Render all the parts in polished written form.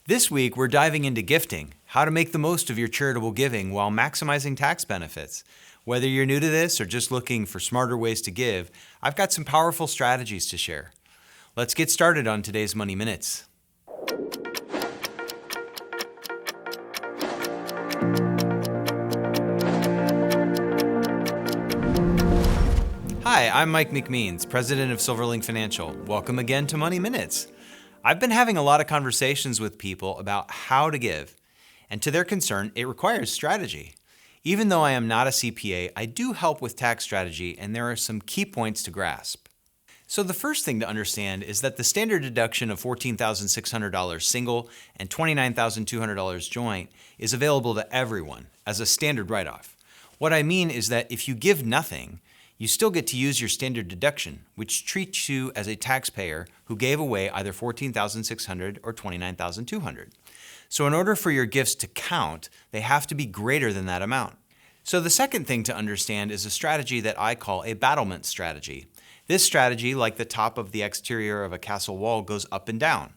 This week, we're diving into gifting, how to make the most of your charitable giving while maximizing tax benefits. Whether you're new to this or just looking for smarter ways to give, I've got some powerful strategies to share. Let's get started on today's Money Minutes. Hi, I'm Mike McMeans, president of Silverling Financial. Welcome again to Money Minutes. I've been having a lot of conversations with people about how to give, and to their concern, it requires strategy. Even though I am not a CPA, I do help with tax strategy, and there are some key points to grasp. So the first thing to understand is that the standard deduction of $14,600 single and $29,200 joint is available to everyone as a standard write-off. What I mean is that if you give nothing, you still get to use your standard deduction, which treats you as a taxpayer who gave away either $14,600 or $29,200. So in order for your gifts to count, they have to be greater than that amount. So the second thing to understand is a strategy that I call a battlement strategy. This strategy, like the top of the exterior of a castle wall, goes up and down.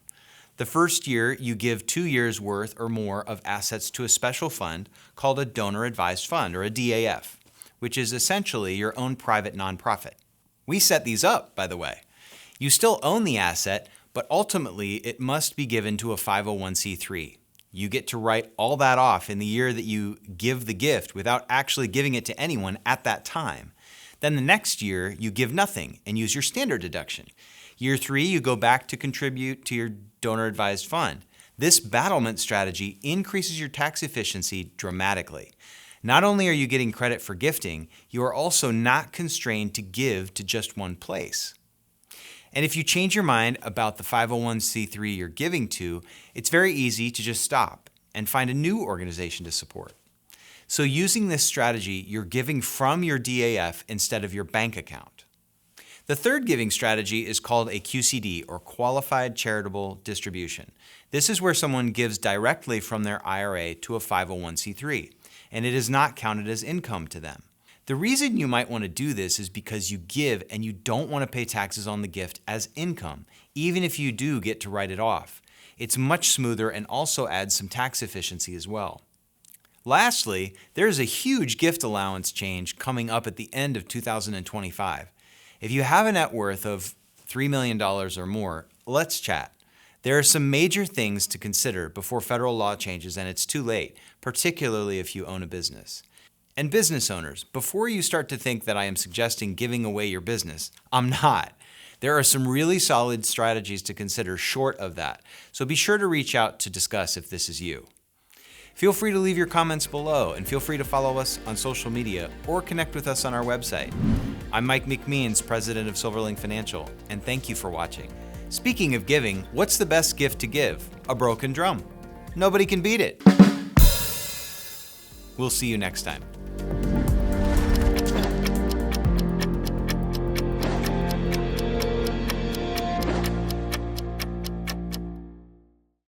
The first year, you give 2 years' worth or more of assets to a special fund called a donor-advised fund, or a DAF, which is essentially your own private nonprofit. We set these up, by the way. You still own the asset, but ultimately it must be given to a 501c3. You get to write all that off in the year that you give the gift without actually giving it to anyone at that time. Then the next year, you give nothing and use your standard deduction. Year 3, you go back to contribute to your donor-advised fund. This battlement strategy increases your tax efficiency dramatically. Not only are you getting credit for gifting, you are also not constrained to give to just one place. And if you change your mind about the 501c3 you're giving to, it's very easy to just stop and find a new organization to support. So using this strategy, you're giving from your DAF instead of your bank account. The third giving strategy is called a QCD, or Qualified Charitable Distribution. This is where someone gives directly from their IRA to a 501c3, and it is not counted as income to them. The reason you might want to do this is because you give and you don't want to pay taxes on the gift as income, even if you do get to write it off. It's much smoother and also adds some tax efficiency as well. Lastly, there is a huge gift allowance change coming up at the end of 2025. If you have a net worth of $3 million or more, let's chat. There are some major things to consider before federal law changes, and it's too late, particularly if you own a business. And business owners, before you start to think that I am suggesting giving away your business, I'm not. There are some really solid strategies to consider short of that, so be sure to reach out to discuss if this is you. Feel free to leave your comments below, and feel free to follow us on social media or connect with us on our website. I'm Mike McMeans, president of Silverling Financial, and thank you for watching. Speaking of giving, what's the best gift to give? A broken drum. Nobody can beat it. We'll see you next time.